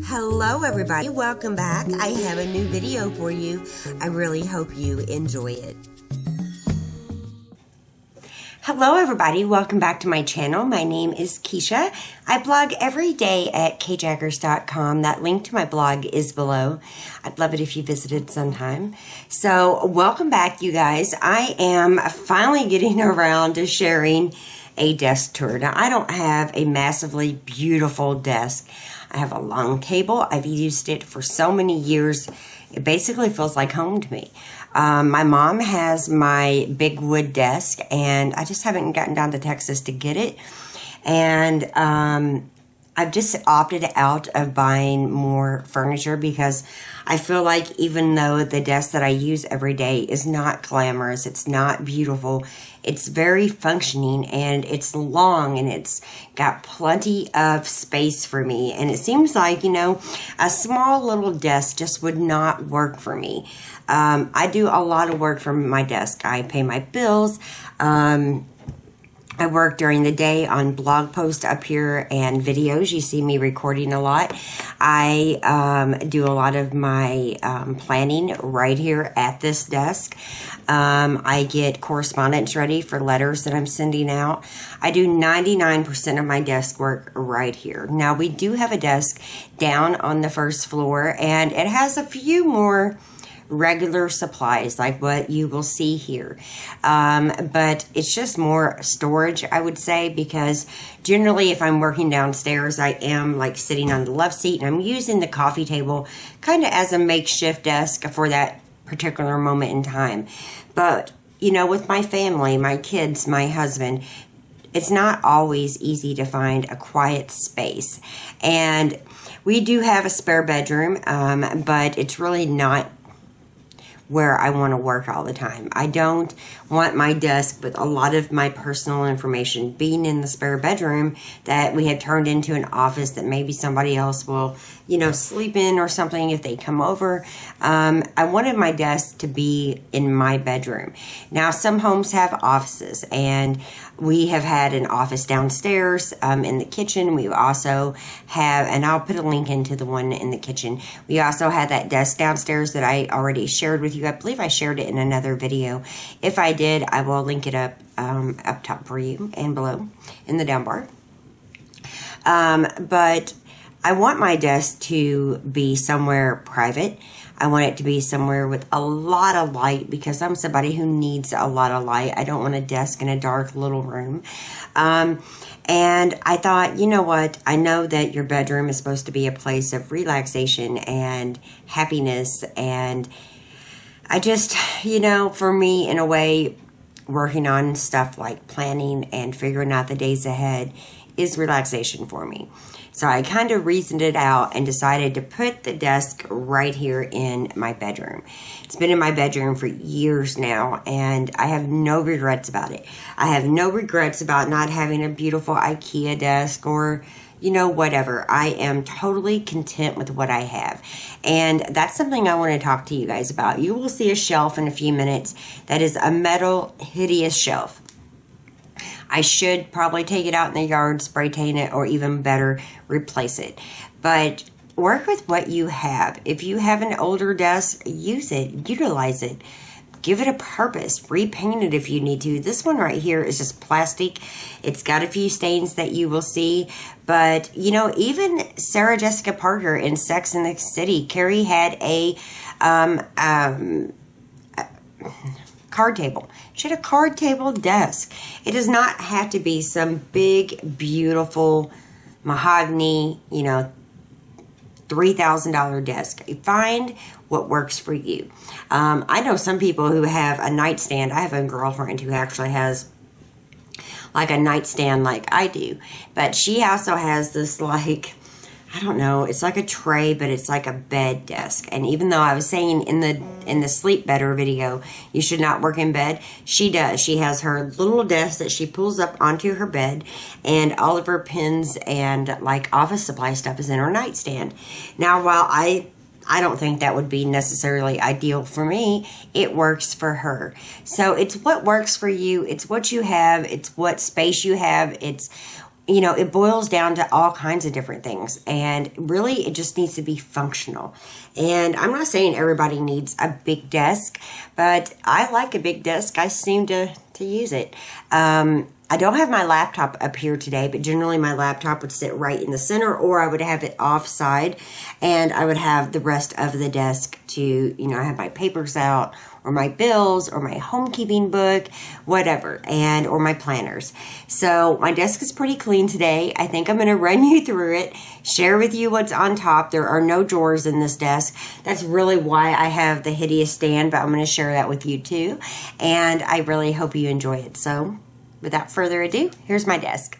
Hello everybody, welcome back. I have a new video for you. I really hope you enjoy it. Hello everybody, welcome back to my channel. My name is Kisha. I blog every day at kjaggers.com. That link to my blog is below. I'd love it if you visited sometime. So welcome back, you guys. I am finally getting around to sharing a desk tour. Now, I don't have a massively beautiful desk. I have a long table. I've used it for so many years. It basically feels like home to me. My mom has my big wood desk, and I just haven't gotten down to Texas to get it. And I've just opted out of buying more furniture because I feel like even though the desk that I use every day is not glamorous, it's not beautiful, it's very functioning and it's long and it's got plenty of space for me. And it seems like, a small little desk just would not work for me. I do a lot of work from my desk. I pay my bills. I work during the day on blog posts up here and videos. You see me recording a lot. I do a lot of my planning right here at this desk. I get correspondence ready for letters that I'm sending out. I do 99% of my desk work right here. Now, we do have a desk down on the first floor, and it has a few more regular supplies like what you will see here, but it's just more storage, I would say, because generally if I'm working downstairs, I am like sitting on the love seat and I'm using the coffee table kind of as a makeshift desk for that particular moment in time. But with my family, my kids, my husband, it's not always easy to find a quiet space. And we do have a spare bedroom, but it's really not where I want to work all the time. I don't want my desk with a lot of my personal information being in the spare bedroom that we had turned into an office that maybe somebody else will, sleep in or something if they come over. I wanted my desk to be in my bedroom. Now, some homes have offices, and we have had an office downstairs in the kitchen. We also have, and I'll put a link into the one in the kitchen. We also had that desk downstairs that I already shared with you. I believe I shared it in another video. If I did, I will link it up top for you and below in the down bar. But I want my desk to be somewhere private. I want it to be somewhere with a lot of light because I'm somebody who needs a lot of light. I don't want a desk in a dark little room. And I thought, you know what? I know that your bedroom is supposed to be a place of relaxation and happiness. And I just, for me, in a way, working on stuff like planning and figuring out the days ahead is relaxation for me. So I kind of reasoned it out and decided to put the desk right here in my bedroom. It's been in my bedroom for years now, and I have no regrets about it. I have no regrets about not having a beautiful IKEA desk or, whatever. I am totally content with what I have. And that's something I want to talk to you guys about. You will see a shelf in a few minutes that is a metal, hideous shelf. I should probably take it out in the yard, spray paint it, or even better, replace it. But work with what you have. If you have an older desk, use it, utilize it. Give it a purpose. Repaint it if you need to. This one right here is just plastic. It's got a few stains that you will see. But, even Sarah Jessica Parker in Sex and the City, Carrie had a card table. She had a card table desk. It does not have to be some big, beautiful mahogany, $3,000 desk. Find what works for you. I know some people who have a nightstand. I have a girlfriend who actually has like a nightstand like I do. But she also has this I don't know, it's like a tray, but it's like a bed desk. And even though I was saying in the sleep better video, you should not work in bed, she does. She has her little desk that she pulls up onto her bed, and all of her pens and like office supply stuff is in her nightstand. Now, while I don't think that would be necessarily ideal for me, it works for her. So it's what works for you. It's what you have. It's what space you have. It's you know, it boils down to all kinds of different things. And really, it just needs to be functional. And I'm not saying everybody needs a big desk, but I like a big desk. I seem to use it. I don't have my laptop up here today, but generally my laptop would sit right in the center, or I would have it offside, and I would have the rest of the desk to, you know, I have my papers out, or my bills, or my homekeeping book, whatever, and or my planners. So my desk is pretty clean today. I think I'm going to run you through it, share with you what's on top. There are no drawers in this desk. That's really why I have the hideous stand, but I'm going to share that with you too. And I really hope you enjoy it. So without further ado, here's my desk.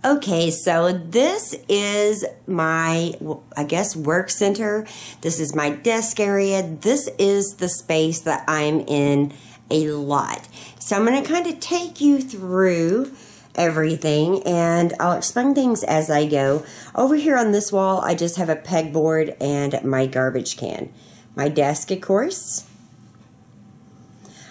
Okay, so this is my, I guess, work center. This is my desk area. This is the space that I'm in a lot. So I'm going to kind of take you through everything, and I'll explain things as I go. Over here on this wall, I just have a pegboard and my garbage can. My desk, of course.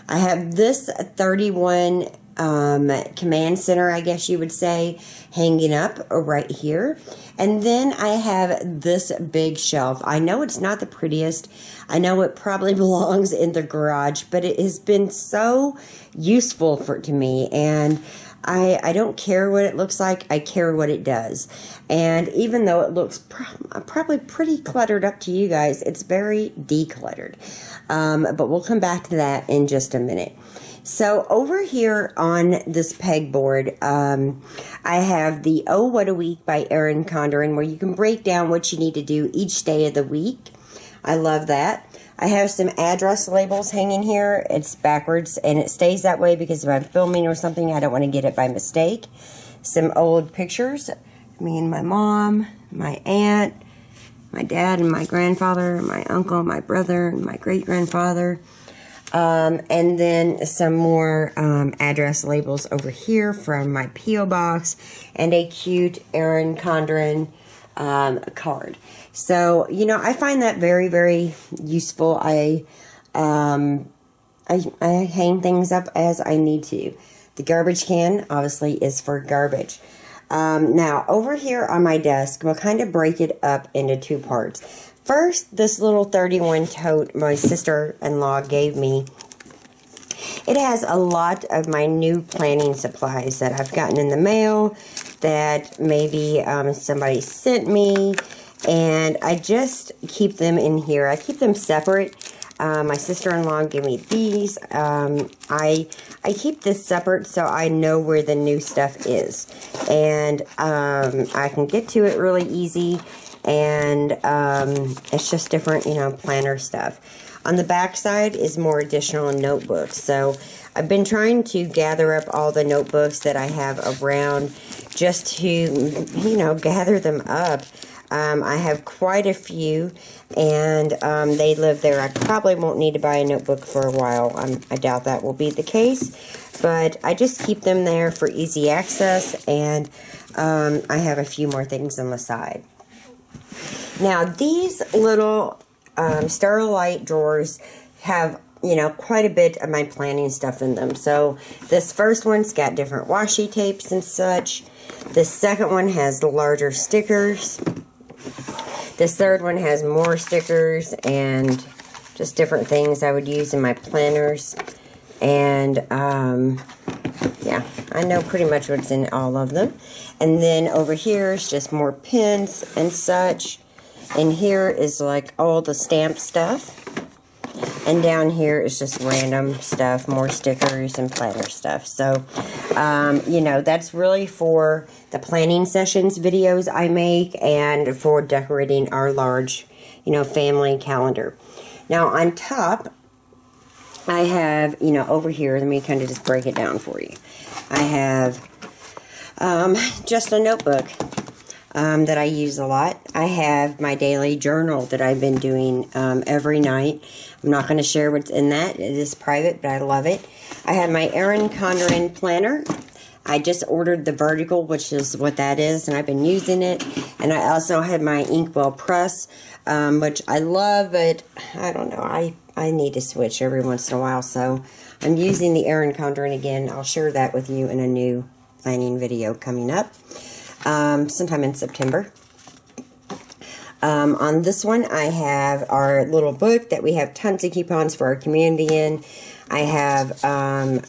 I have this 31 command center, I guess you would say, hanging up right here. And then I have this big shelf. I know it's not the prettiest. I know it probably belongs in the garage, but it has been so useful to me. And I don't care what it looks like. I care what it does. And even though it looks probably pretty cluttered up to you guys, it's very decluttered. But we'll come back to that in just a minute. So over here on this pegboard, I have the Oh What a Week by Erin Condren, where you can break down what you need to do each day of the week. I love that. I have some address labels hanging here. It's backwards, and it stays that way because if I'm filming or something, I don't want to get it by mistake. Some old pictures. Me and my mom, my aunt, my dad and my grandfather, my uncle, my brother, and my great-grandfather. And then some more address labels over here from my P.O. box, and a cute Erin Condren card. So, you know, I find that very, very useful. I hang things up as I need to. The garbage can, obviously, is for garbage. Now, over here on my desk, we'll kind of break it up into two parts. First, this little 31 tote my sister-in-law gave me. It has a lot of my new planning supplies that I've gotten in the mail, that maybe somebody sent me, and I just keep them in here. I keep them separate. My sister-in-law gave me these. I keep this separate so I know where the new stuff is, and I can get to it really easy. And it's just different, you know, planner stuff. On the back side is more additional notebooks. So I've been trying to gather up all the notebooks that I have around just to, you know, gather them up. I have quite a few, and they live there. I probably won't need to buy a notebook for a while. I doubt that will be the case, but I just keep them there for easy access, and I have a few more things on the side. Now, these little Sterilite drawers have, you know, quite a bit of my planning stuff in them. So, this first one's got different washi tapes and such. The second one has larger stickers. This third one has more stickers and just different things I would use in my planners. And, yeah, I know pretty much what's in all of them. And then over here is just more pins and such. And here is like all the stamp stuff. And down here is just random stuff, more stickers and planner stuff. So, you know, that's really for the planning sessions videos I make and for decorating our large, you know, family calendar. Now, on top, I have, you know, over here, let me kind of just break it down for you. I have just a notebook that I use a lot. I have my daily journal that I've been doing every night. I'm not going to share what's in that. It is private, but I love it. I have my Erin Condren planner. I just ordered the vertical, which is what that is, and I've been using it. And I also have my Inkwell press, which I love, but I don't know. I need to switch every once in a while, so I'm using the Erin Condren again. I'll share that with you in a new planning video coming up sometime in September. On this one, I have our little book that we have tons of coupons for our community in. I have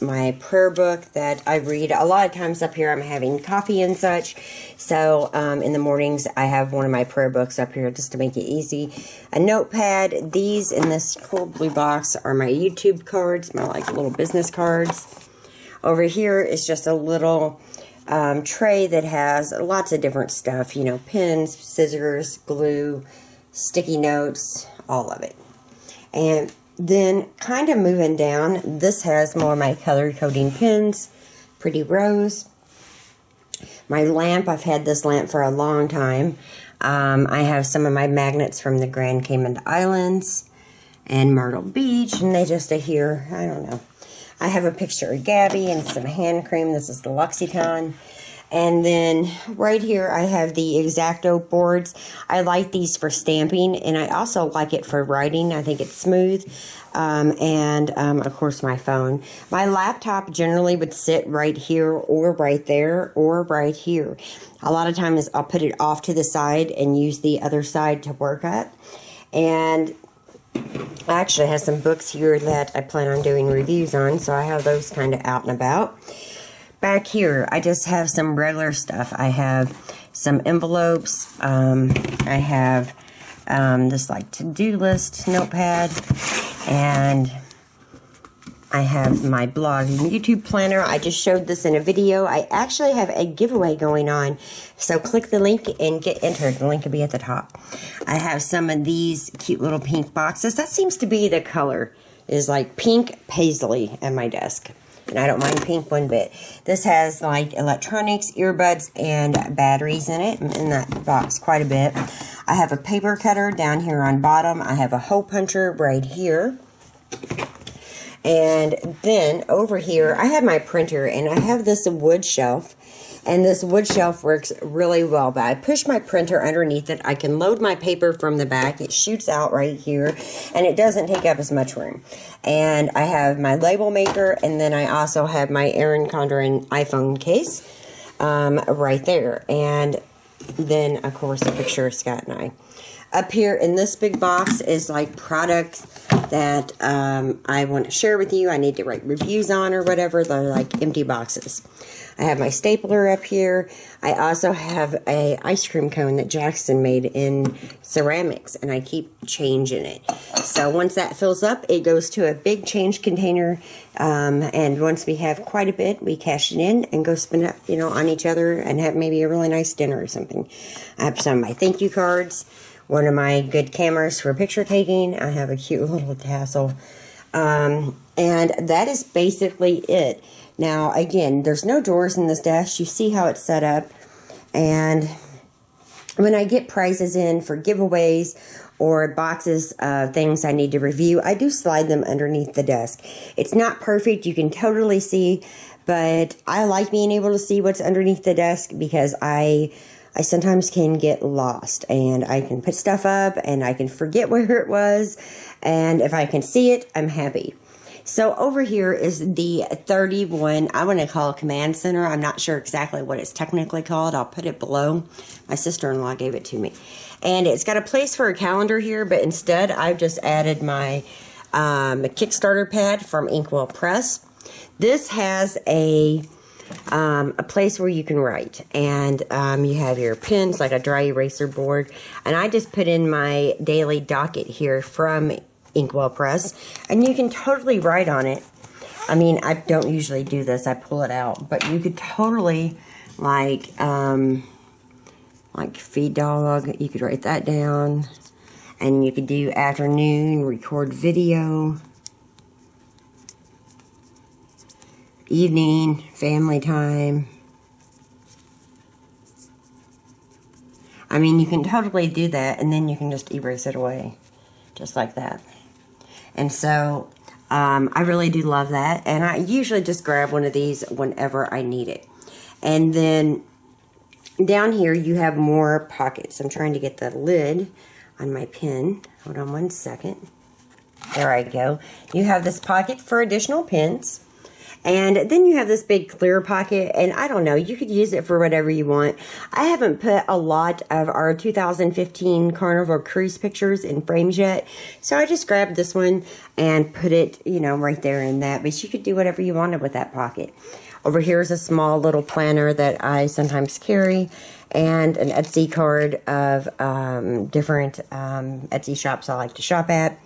my prayer book that I read. A lot of times up here I'm having coffee and such. So in the mornings I have one of my prayer books up here just to make it easy. A notepad. These in this cool blue box are my YouTube cards, my like little business cards. Over here is just a little tray that has lots of different stuff. You know, pens, scissors, glue, sticky notes, all of it. And then, kind of moving down, this has more of my color coding pens, pretty rose. My lamp, I've had this lamp for a long time. I have some of my magnets from the Grand Cayman Islands and Myrtle Beach, and they just are here, I don't know. I have a picture of Gabby and some hand cream. This is the Lexicon. And then right here I have the X-Acto boards. I like these for stamping, and I also like it for writing. I think it's smooth. Of course my phone. My laptop generally would sit right here or right there or right here. A lot of times I'll put it off to the side and use the other side to work at. And I actually have some books here that I plan on doing reviews on, so I have those kind of out and about. Back here, I just have some regular stuff. I have some envelopes. I have this like to-do list notepad, and I have my blog and YouTube planner. I just showed this in a video. I actually have a giveaway going on, so click the link and get entered. The link will be at the top. I have some of these cute little pink boxes. That seems to be the color, is like pink paisley at my desk. And I don't mind pink one bit. This has like electronics, earbuds, and batteries in it, in that box quite a bit. I have a paper cutter down here on bottom. I have a hole puncher right here. And then over here, I have my printer, and I have this wood shelf. And this wood shelf works really well, but I push my printer underneath it. I can load my paper from the back. It shoots out right here, and it doesn't take up as much room. And I have my label maker, and then I also have my Erin Condren iPhone case right there. And then, of course, a picture of Scott and I. Up here in this big box is like products that I want to share with you. I need to write reviews on or whatever. They're like empty boxes. I have my stapler up here. I also have a ice cream cone that Jackson made in ceramics, and I keep change in it. So once that fills up, it goes to a big change container, and once we have quite a bit, we cash it in and go spend it, you know, on each other and have maybe a really nice dinner or something. I have some of my thank you cards, one of my good cameras for picture taking. I have a cute little tassel, and that is basically it. Now, again, there's no drawers in this desk. You see how it's set up. And when I get prizes in for giveaways or boxes of things I need to review, I do slide them underneath the desk. It's not perfect. You can totally see, but I like being able to see what's underneath the desk because I sometimes can get lost, and I can put stuff up and I can forget where it was. And if I can see it, I'm happy. So over here is the 31, I want to call it command center. I'm not sure exactly what it's technically called. I'll put it below. My sister-in-law gave it to me. And it's got a place for a calendar here, but instead I've just added my Kickstarter pad from Inkwell Press. This has a place where you can write, and you have your pens, like a dry eraser board. And I just put in my daily docket here from Inkwell Press, and you can totally write on it. I mean, I don't usually do this. I pull it out, but you could totally like feed dog. You could write that down, and you could do afternoon, record video, evening, family time. I mean, you can totally do that, and then you can just erase it away, just like that. And so, I really do love that. And I usually just grab one of these whenever I need it. And then, down here, you have more pockets. I'm trying to get the lid on my pen. Hold on one second. There I go. You have this pocket for additional pens. And then you have this big clear pocket, and I don't know, you could use it for whatever you want. I haven't put a lot of our 2015 Carnival Cruise pictures in frames yet, so I just grabbed this one and put it, you know, right there in that. But you could do whatever you wanted with that pocket. Over here is a small little planner that I sometimes carry, and an Etsy card of different Etsy shops I like to shop at.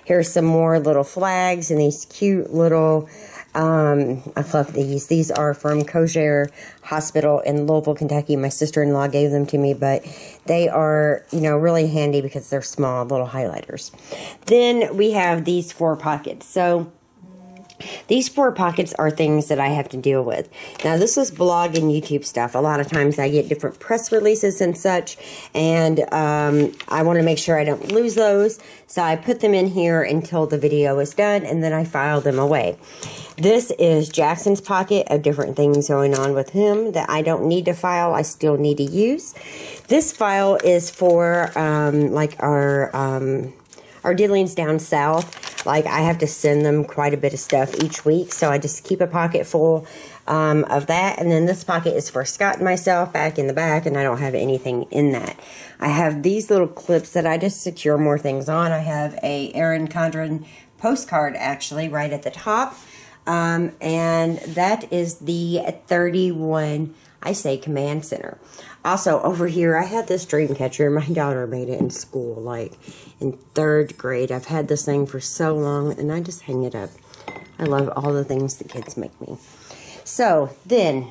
Here's some more little flags and these cute little, I love these. These are from Kosher Hospital in Louisville, Kentucky. My sister-in-law gave them to me, but they are, you know, really handy because they're small little highlighters. Then we have these 4 pockets. So these 4 pockets are things that I have to deal with. Now, this is blog and YouTube stuff. A lot of times I get different press releases and such, and I want to make sure I don't lose those. So I put them in here until the video is done, and then I file them away. This is Jackson's pocket of different things going on with him that I don't need to file. I still need to use. This file is for like our dealings down south. Like, I have to send them quite a bit of stuff each week, so I just keep a pocket full of that. And then this pocket is for Scott and myself back in the back, and I don't have anything in that. I have these little clips that I just secure more things on. I have a Erin Condren postcard, actually, right at the top. And that is the 31, I say, Command Center. Also, over here, I had this dream catcher. My daughter made it in school, like in 3rd grade. I've had this thing for so long, and I just hang it up. I love all the things the kids make me. So, I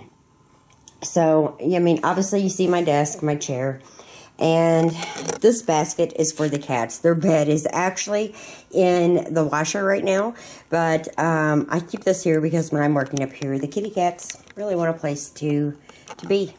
mean, obviously you see my desk, my chair, and this basket is for the cats. Their bed is actually in the washer right now, but I keep this here because when I'm working up here, the kitty cats really want a place to be.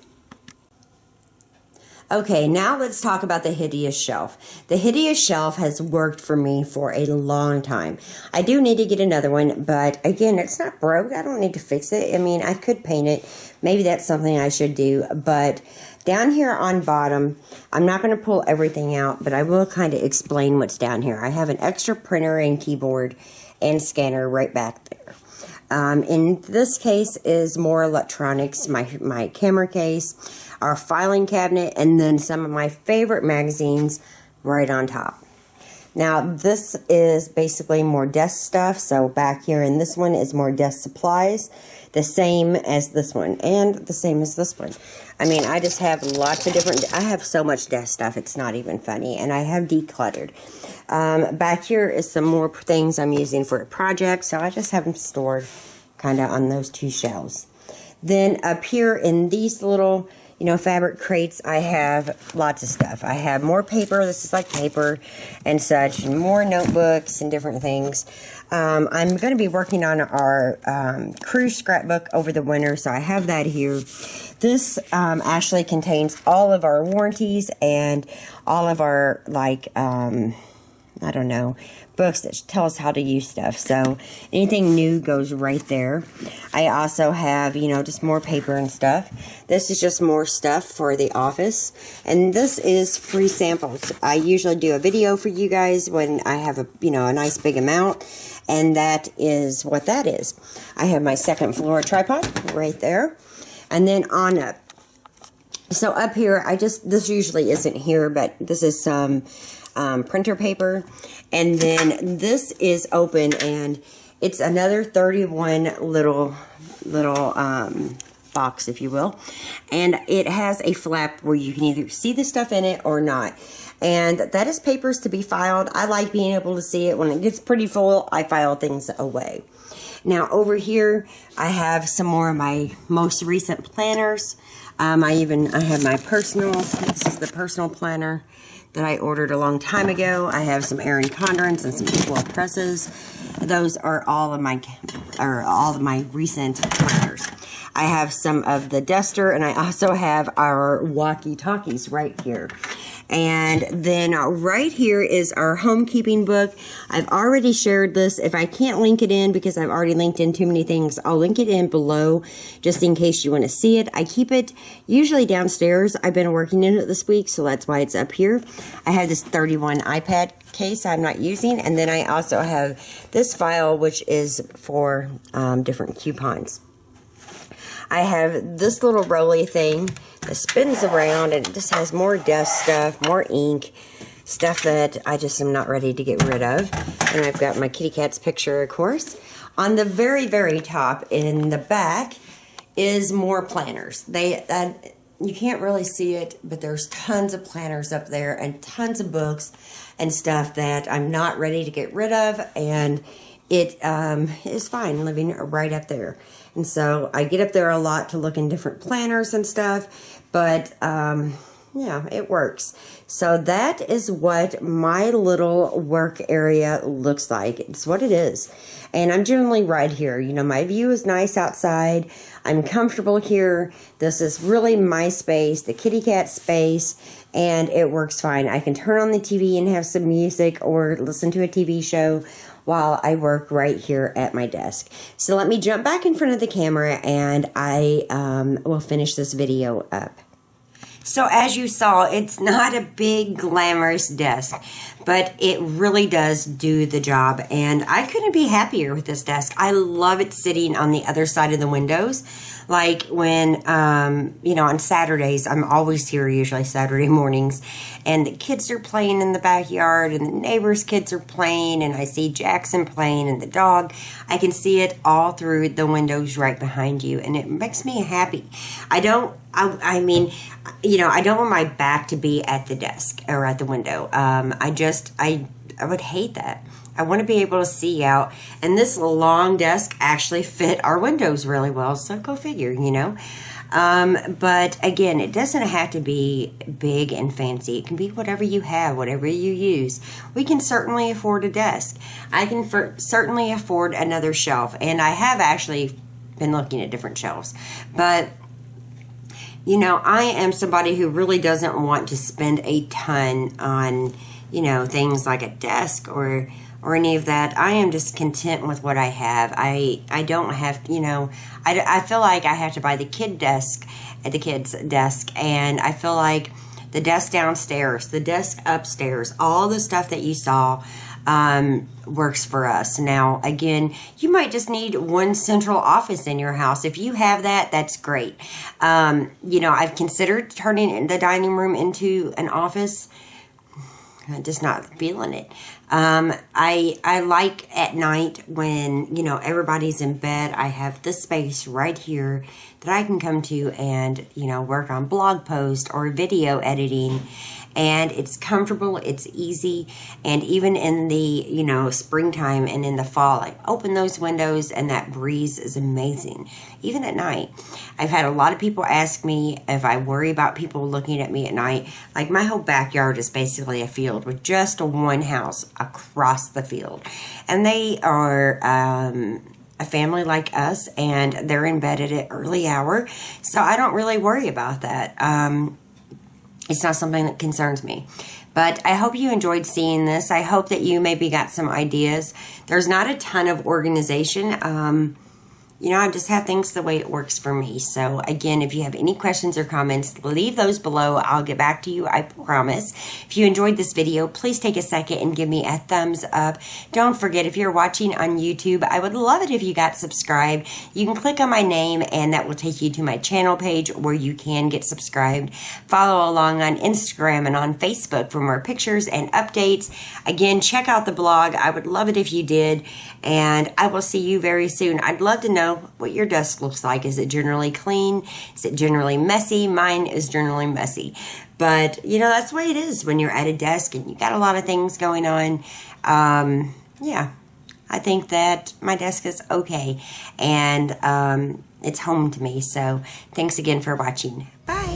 Okay, now let's talk about the hideous shelf. The hideous shelf has worked for me for a long time. I do need to get another one, but again, it's not broke. I don't need to fix it. I mean, I could paint it. Maybe that's something I should do, but down here on bottom, I'm not going to pull everything out, but I will kind of explain what's down here. I have an extra printer and keyboard and scanner right back there. In this case is more electronics, my camera case, our filing cabinet, and then some of my favorite magazines right on top. Now, this is basically more desk stuff, so back here in this one is more desk supplies, the same as this one, and the same as this one. I mean, I just have lots of different, I have so much desk stuff, it's not even funny, and I have decluttered. Back here is some more things I'm using for a project, so I just have them stored kind of on those 2 shelves. Then up here in these little, you know, fabric crates, I have lots of stuff. I have more paper. This is like paper and such, and more notebooks and different things. I'm going to be working on our cruise scrapbook over the winter, so I have that here. This actually contains all of our warranties and all of our, like, I don't know, books that tell us how to use stuff. So anything new goes right there. I also have, you know, just more paper and stuff. This is just more stuff for the office. And this is free samples. I usually do a video for you guys when I have a, you know, a nice big amount. And that is what that is. I have my 2nd floor tripod right there. And then on up. So up here, this usually isn't here, but this is some printer paper, and then this is open, and it's another 31 little box, if you will, and it has a flap where you can either see the stuff in it or not, and that is papers to be filed. I like being able to see it. When it gets pretty full, I file things away. Now over here, I have some more of my most recent planners. I have my personal, this is the personal planner that I ordered a long time ago. I have some Erin Condrens and some equal presses. Those are all of my recent planners. I have some of the duster, and I also have our walkie-talkies right here. And then right here is our homekeeping book. I've already shared this. If I can't link it in because I've already linked in too many things, I'll link it in below just in case you want to see it. I keep it usually downstairs. I've been working in it this week, so that's why it's up here. I have this 31 iPad case I'm not using, and then I also have this file, which is for different coupons. I have this little rolly thing that spins around, and it just has more desk stuff, more ink, stuff that I just am not ready to get rid of. And I've got my kitty cat's picture, of course. On the very, very top in the back is more planners. You can't really see it, but there's tons of planners up there and tons of books and stuff that I'm not ready to get rid of, and it is fine living right up there. And so I get up there a lot to look in different planners and stuff, but yeah, it works. So that is what my little work area looks like. It's what it is. And I'm generally right here. You know, my view is nice outside. I'm comfortable here. This is really my space, the kitty cat space, and it works fine. I can turn on the TV and have some music or listen to a TV show while I work right here at my desk. So let me jump back in front of the camera, and I will finish this video up. So as you saw, it's not a big glamorous desk, but it really does do the job, and I couldn't be happier with this desk. I love it sitting on the other side of the windows. Like when, you know, on Saturdays, I'm always here, usually Saturday mornings, and the kids are playing in the backyard, and the neighbors' kids are playing, and I see Jackson playing, and the dog. I can see it all through the windows right behind you, and it makes me happy. I mean, you know, I don't want my back to be at the desk or at the window. I would hate that. I want to be able to see out, and this long desk actually fit our windows really well, so go figure, you know. But again, it doesn't have to be big and fancy. It can be whatever you have, whatever you use. We can certainly afford a desk. I can certainly afford another shelf, and I have actually been looking at different shelves. But you know, I am somebody who really doesn't want to spend a ton on, you know, things like a desk or any of that. I am just content with what I have. I don't have, you know, I feel like I have to buy the kid's desk, and I feel like the desk downstairs, the desk upstairs, all the stuff that you saw works for us. Now, again, you might just need one central office in your house. If you have that, that's great. You know, I've considered turning the dining room into an office. I'm just not feeling it. I like at night when, you know, everybody's in bed, I have this space right here that I can come to and, you know, work on blog posts or video editing. And it's comfortable, it's easy, and even in the, you know, springtime and in the fall, I open those windows and that breeze is amazing, even at night. I've had a lot of people ask me if I worry about people looking at me at night. Like, my whole backyard is basically a field with just one house across the field. And they are a family like us, and they're in bed at an early hour, so I don't really worry about that. It's not something that concerns me. But I hope you enjoyed seeing this. I hope that you maybe got some ideas. There's not a ton of organization. You know, I just have things the way it works for me. So, again, if you have any questions or comments, leave those below. I'll get back to you, I promise. If you enjoyed this video, please take a second and give me a thumbs up. Don't forget, if you're watching on YouTube, I would love it if you got subscribed. You can click on my name, and that will take you to my channel page where you can get subscribed. Follow along on Instagram and on Facebook for more pictures and updates. Again, check out the blog. I would love it if you did, and I will see you very soon. I'd love to know what your desk looks like. Is it generally clean? Is it generally messy? Mine is generally messy. But, you know, that's the way it is when you're at a desk and you got a lot of things going on. Yeah, I think that my desk is okay. And it's home to me. So thanks again for watching. Bye.